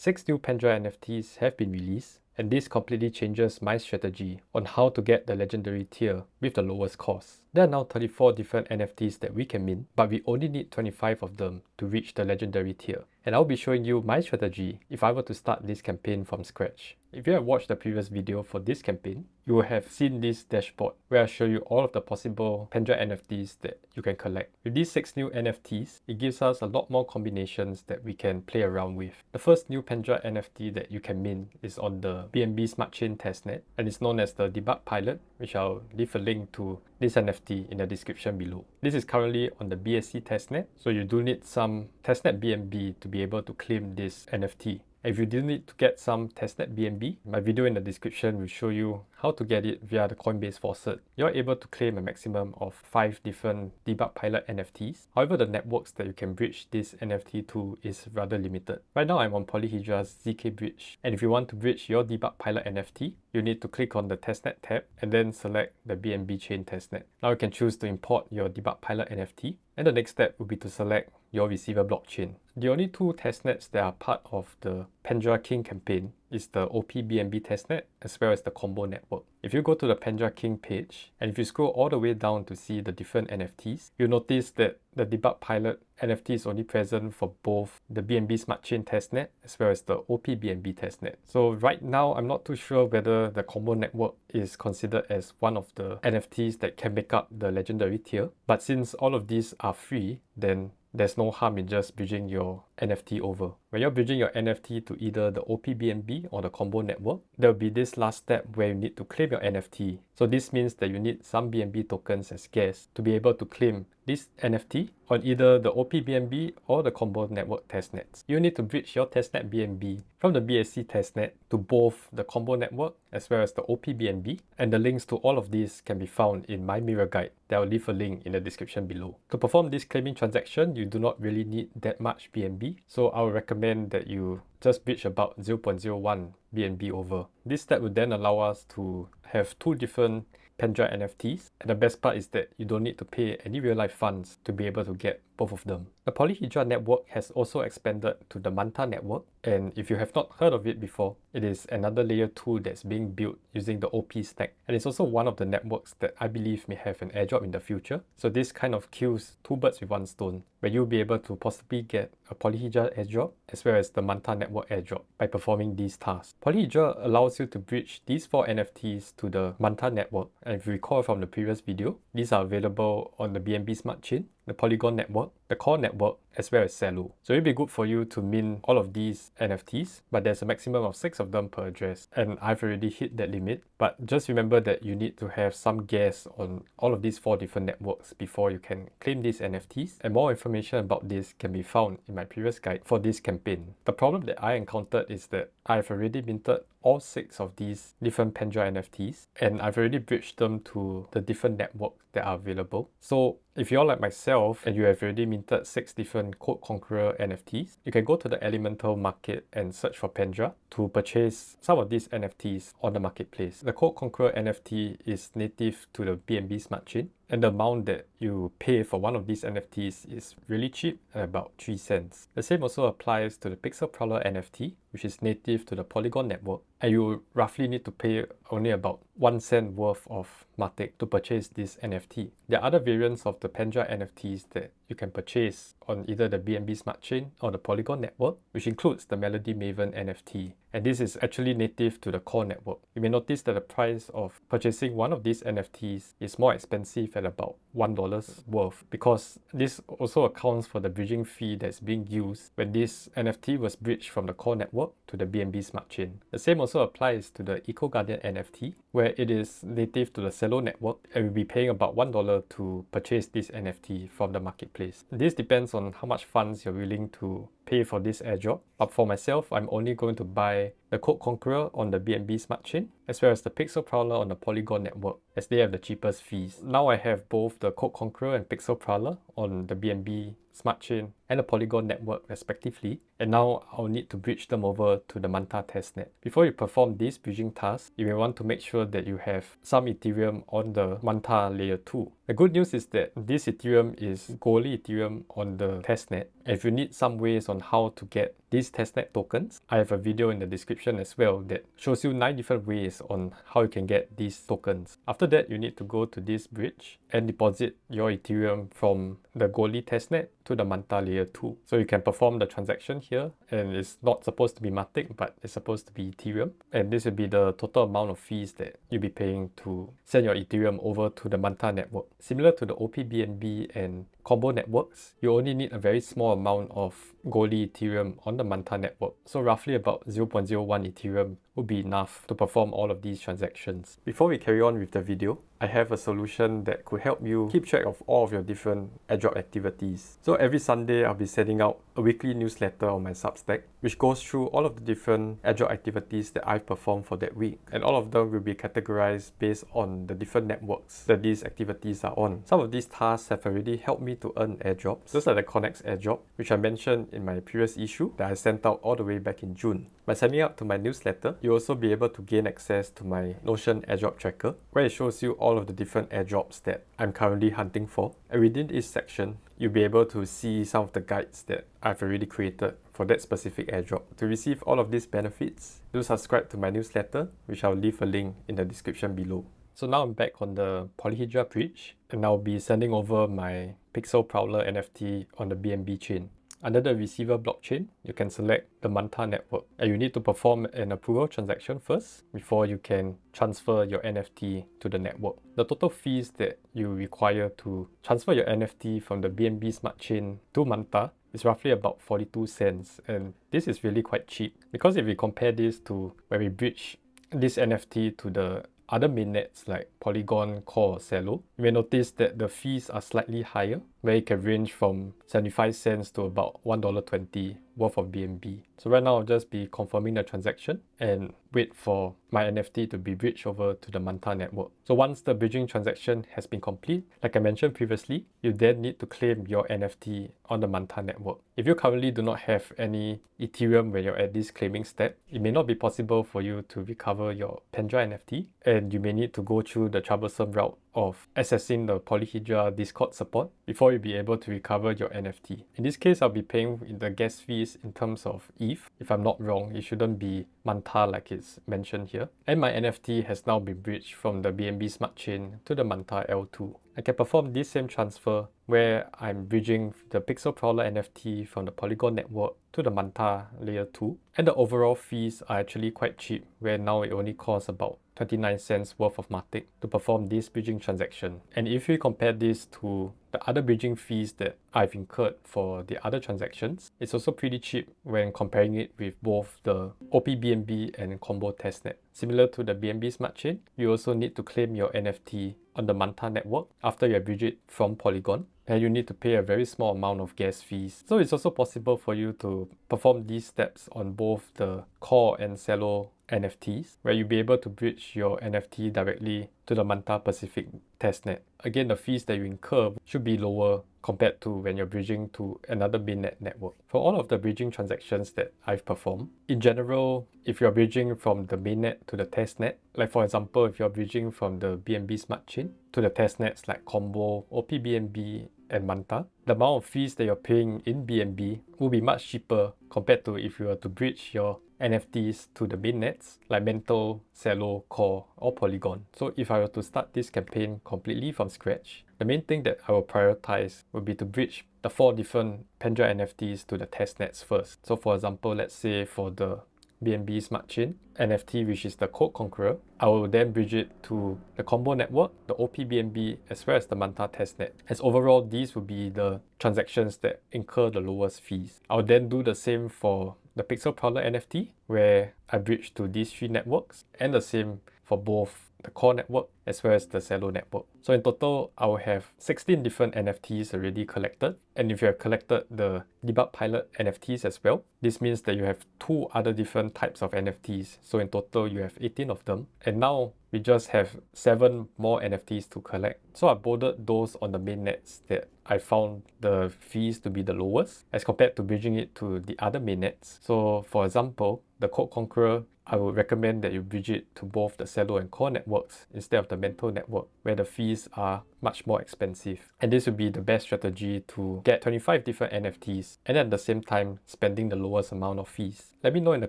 6 new Pandora NFTs have been released, and this completely changes my strategy on how to get the legendary tier with the lowest cost. There are now 34 different NFTs that we can mint, but we only need 25 of them to reach the legendary tier. And I'll be showing you my strategy if I were to start this campaign from scratch. If you have watched the previous video for this campaign, you will have seen this dashboard where I show you all of the possible Pandora NFTs that you can collect. With these 6 new NFTs, it gives us a lot more combinations that we can play around with. The first new Pandora NFT that you can mint is on the BNB Smart Chain testnet, and it's known as the Debug Pilot, which I'll leave a link to this NFT in the description below. This is currently on the BSC testnet, so you do need some testnet BNB to be able to claim this NFT. If you do need to get some testnet BNB, my video in the description will show you how to get it via the Coinbase faucet. You're able to claim a maximum of 5 different Debug Pilot NFTs. However, the networks that you can bridge this NFT to is rather limited. Right now, I'm on Polyhedra's ZK Bridge, and if you want to bridge your Debug Pilot NFT, you need to click on the testnet tab and then select the BNB chain testnet. Now you can choose to import your Debug Pilot NFT, and the next step will be to select your receiver blockchain. The only 2 testnets that are part of the Pandora King campaign is the OPBNB testnet as well as the Combo network. If you go to the Pandora King page and if you scroll all the way down to see the different NFTs, you'll notice that the Debug Pilot NFT is only present for both the BNB Smart Chain testnet as well as the OPBNB testnet. So right now, I'm not too sure whether the Combo network is considered as one of the NFTs that can make up the legendary tier. But since all of these are free, then there's no harm in just bridging your NFT over. When you're bridging your NFT to either the OPBNB or the Combo network, there will be this last step where you need to claim your NFT. So this means that you need some BNB tokens as gas to be able to claim this NFT on either the OPBNB or the Combo network testnets. You need to bridge your testnet BNB from the BSC testnet to both the Combo network as well as the OPBNB, and the links to all of these can be found in my mirror guide that I'll leave a link in the description below. To perform this claiming transaction, you do not really need that much BNB, so I would recommend that you just bridge about 0.01 BNB over. This step would then allow us to have 2 different Pandora NFTs, and the best part is that you don't need to pay any real life funds to be able to get both of them. The Polyhedra network has also expanded to the Manta network, and if you have not heard of it before, it is another layer 2 that's being built using the OP stack, and it's also one of the networks that I believe may have an airdrop in the future. So this kind of kills 2 birds with 1 stone, where you'll be able to possibly get a Polyhedra airdrop as well as the Manta network airdrop by performing these tasks. Polyhedra allows you to bridge these 4 NFTs to the Manta network, and if you recall from the previous video, these are available on the BNB Smart Chain, the Polygon network, the Core network, as well as Celo. So it'd be good for you to mint all of these NFTs, but there's a maximum of 6 of them per address, and I've already hit that limit. But just remember that you need to have some gas on all of these 4 different networks before you can claim these NFTs, and more information about this can be found in my previous guide for this campaign. The problem that I encountered is that I've already minted all 6 of these different Pandora NFTs, and I've already bridged them to the different networks that are available. So if you're like myself and you have already minted 6 different Code Conqueror NFTs, you can go to the Elemental market and search for Pandora to purchase some of these NFTs on the marketplace. The Code Conqueror NFT is native to the BNB Smart Chain, and the amount that you pay for one of these NFTs is really cheap at about 3 cents. The same also applies to the Pixel Prowler NFT, which is native to the Polygon network, and you roughly need to pay only about 1 cent worth of Matic to purchase this NFT. There are other variants of the Pandora NFTs that you can purchase on either the BNB Smart Chain or the Polygon network, which includes the Melody Maven NFT. And this is actually native to the Core network. You may notice that the price of purchasing one of these NFTs is more expensive at about $1 worth, because this also accounts for the bridging fee that's being used when this NFT was bridged from the Core network to the BNB Smart Chain. The same also applies to the Eco Guardian NFT, where it is native to the Celo network, and we'll be paying about $1 to purchase this NFT from the marketplace. This depends on how much funds you're willing to pay for this airdrop, but for myself, I'm only going to buy the Code Conqueror on the BNB Smart Chain as well as the Pixel Prowler on the Polygon network, as they have the cheapest fees. Now I have both the Code Conqueror and Pixel Prowler on the BNB Smart Chain and the Polygon network respectively, and now I'll need to bridge them over to the Manta testnet. Before you perform these bridging tasks, you may want to make sure that you have some Ethereum on the Manta layer 2. The good news is that this Ethereum is Goerli Ethereum on the testnet. If you need some ways on how to get these testnet tokens, I have a video in the description as well that shows you 9 different ways on how you can get these tokens. After that, you need to go to this bridge and deposit your Ethereum from the Goerli testnet to the Manta layer 2. So you can perform the transaction here, and it's not supposed to be Matic, but it's supposed to be Ethereum. And this will be the total amount of fees that you'll be paying to send your Ethereum over to the Manta network. Similar to the OPBNB and Combo networks, you only need a very small amount of Goerli Ethereum on the Manta network. So roughly about 0.01 Ethereum would be enough to perform all of these transactions. Before we carry on with the video, I have a solution that could help you keep track of all of your different airdrop activities. So every Sunday, I'll be sending out a weekly newsletter on my Substack, which goes through all of the different airdrop activities that I've performed for that week. And all of them will be categorized based on the different networks that these activities are on. Some of these tasks have already helped me to earn airdrops. Those are the Connex airdrop, which I mentioned in my previous issue that I sent out all the way back in June. By signing up to my newsletter, you'll also be able to gain access to my Notion airdrop tracker, where it shows you all of the different airdrops that I'm currently hunting for. And within each section, you'll be able to see some of the guides that I've already created for that specific airdrop. To receive all of these benefits, do subscribe to my newsletter, which I'll leave a link in the description below. So now I'm back on the Polyhedra bridge, and I'll be sending over my Pixel Prowler NFT on the BNB chain. Under the receiver blockchain, you can select the Manta network, and you need to perform an approval transaction first before you can transfer your NFT to the network. The total fees that you require to transfer your NFT from the BNB Smart Chain to Manta is roughly about 42 cents, and this is really quite cheap, because if we compare this to when we bridge this NFT to the other mainnets like Polygon, Core, or Celo, you may notice that the fees are slightly higher, where it can range from 75 cents to about $1.20 worth of BNB. So right now I'll just be confirming the transaction and wait for my NFT to be bridged over to the Manta network. So once the bridging transaction has been complete, like I mentioned previously, you then need to claim your NFT on the Manta network. If you currently do not have any Ethereum when you're at this claiming step, it may not be possible for you to recover your Pendra NFT, and you may need to go through the troublesome route of accessing the Polyhedra Discord support before you'll be able to recover your NFT. In this case, I'll be paying the gas fees in terms of ETH. If I'm not wrong, it shouldn't be Manta like it's mentioned here. And my NFT has now been bridged from the BNB Smart Chain to the Manta L2. I can perform this same transfer where I'm bridging the Pixel Prowler NFT from the Polygon network to the Manta layer 2. And the overall fees are actually quite cheap, where now it only costs about 29 cents worth of Matic to perform this bridging transaction. And if we compare this to the other bridging fees that I've incurred for the other transactions, it's also pretty cheap when comparing it with both the OPBNB and Combo testnet. Similar to the BNB Smart Chain, you also need to claim your NFT on the Manta network after you bridge it from Polygon, and you need to pay a very small amount of gas fees. So it's also possible for you to perform these steps on both the Core and Celo NFTs, where you'll be able to bridge your NFT directly to the Manta Pacific testnet. Again, the fees that you incur should be lower compared to when you're bridging to another mainnet network. For all of the bridging transactions that I've performed, in general, if you're bridging from the mainnet to the testnet, like for example, if you're bridging from the BNB Smart Chain to the testnets like Combo, OPBNB, and Manta, the amount of fees that you're paying in BNB will be much cheaper compared to if you were to bridge your NFTs to the mainnets like Mental, Celo, Core, or Polygon. So if I were to start this campaign completely from scratch, the main thing that I will prioritize would be to bridge the 4 different Pendra NFTs to the testnets first. So for example, let's say for the BNB Smart Chain NFT, which is the Code Conqueror, I will then bridge it to the Combo network, the OPBNB, as well as the Manta testnet, as overall these will be the transactions that incur the lowest fees. I will then do the same for the Pixel Prowler NFT, where I bridge to these 3 networks, and the same for both the Core network as well as the Celo network. So in total, I will have 16 different NFTs already collected. And if you have collected the Debug Pilot NFTs as well, this means that you have 2 other different types of NFTs. So in total, you have 18 of them. And now we just have 7 more NFTs to collect. So I bolded those on the mainnets that I found the fees to be the lowest as compared to bridging it to the other mainnets. So for example, the Code Conqueror, I would recommend that you bridge it to both the Celo and Core networks instead of the Mental network, where the fees are much more expensive. And this would be the best strategy to get 25 different NFTs and at the same time spending the lowest amount of fees. Let me know in the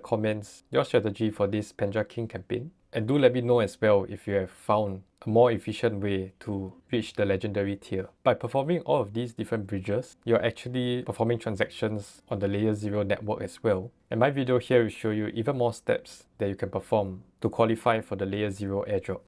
comments your strategy for this Panja King campaign. And do let me know as well if you have found a more efficient way to reach the legendary tier. By performing all of these different bridges, you're actually performing transactions on the Layer 0 network as well. And my video here will show you even more steps that you can perform to qualify for the Layer 0 airdrop.